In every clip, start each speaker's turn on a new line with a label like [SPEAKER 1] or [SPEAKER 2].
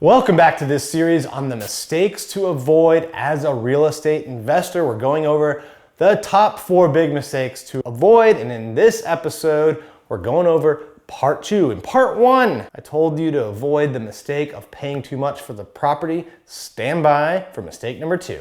[SPEAKER 1] Welcome back to this series on the mistakes to avoid as a real estate investor. We're going over the top 4 big mistakes to avoid, and in this episode, we're going over part 2. In part 1, I told you to avoid the mistake of paying too much for the property. Stand by for mistake number 2.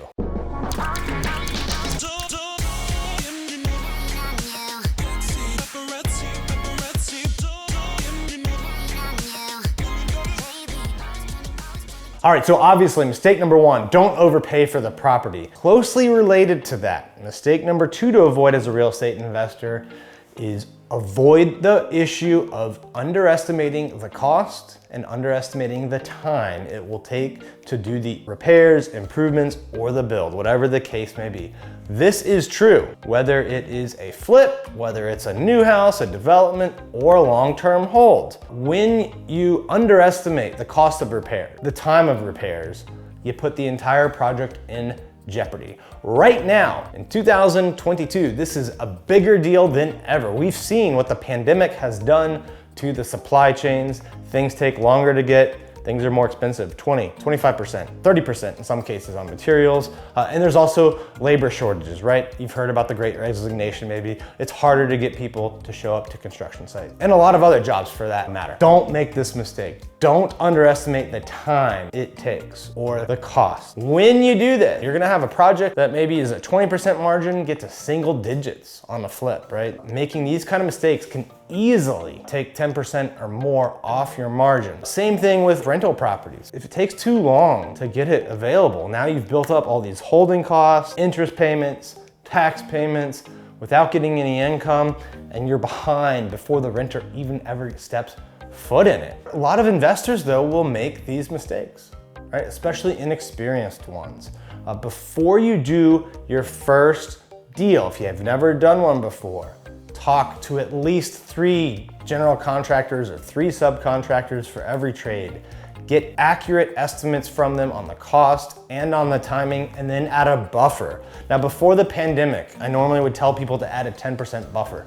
[SPEAKER 1] All right, so obviously mistake number 1, don't overpay for the property. Closely related to that, mistake number 2 to avoid as a real estate investor is avoid the issue of underestimating the cost and underestimating the time it will take to do the repairs, improvements, or the build, whatever the case may be. This is true, whether it is a flip, whether it's a new house, a development, or a long-term hold. When you underestimate the cost of repair, the time of repairs, you put the entire project in jeopardy. Right now, in 2022, this is a bigger deal than ever. We've seen what the pandemic has done to the supply chains. Things take longer to get. Things are more expensive, 20, 25%, 30% in some cases on materials. And there's also labor shortages, right? You've heard about the Great Resignation maybe. It's harder to get people to show up to construction sites and a lot of other jobs for that matter. Don't make this mistake. Don't underestimate the time it takes or the cost. When you do this, you're gonna have a project that maybe is a 20% margin, get to single digits on the flip, right? Making these kind of mistakes can easily take 10% or more off your margin. Same thing with rental properties. If it takes too long to get it available, now you've built up all these holding costs, interest payments, tax payments, without getting any income, and you're behind before the renter even ever steps foot in it. A lot of investors though will make these mistakes, right? Especially inexperienced ones. Before you do your first deal, if you have never done one before, talk to at least 3 general contractors or 3 subcontractors for every trade. Get accurate estimates from them on the cost and on the timing, and then add a buffer. Now, before the pandemic, I normally would tell people to add a 10% buffer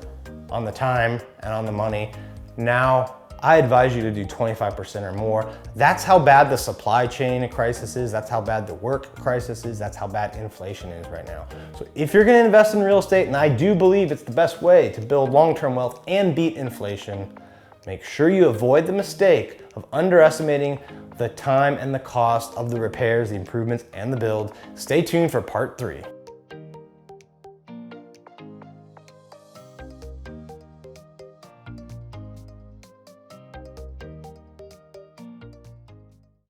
[SPEAKER 1] on the time and on the money. Now, I advise you to do 25% or more. That's how bad the supply chain crisis is. That's how bad the work crisis is. That's how bad inflation is right now. So if you're gonna invest in real estate, and I do believe it's the best way to build long-term wealth and beat inflation, make sure you avoid the mistake of underestimating the time and the cost of the repairs, the improvements, and the build. Stay tuned for part 3.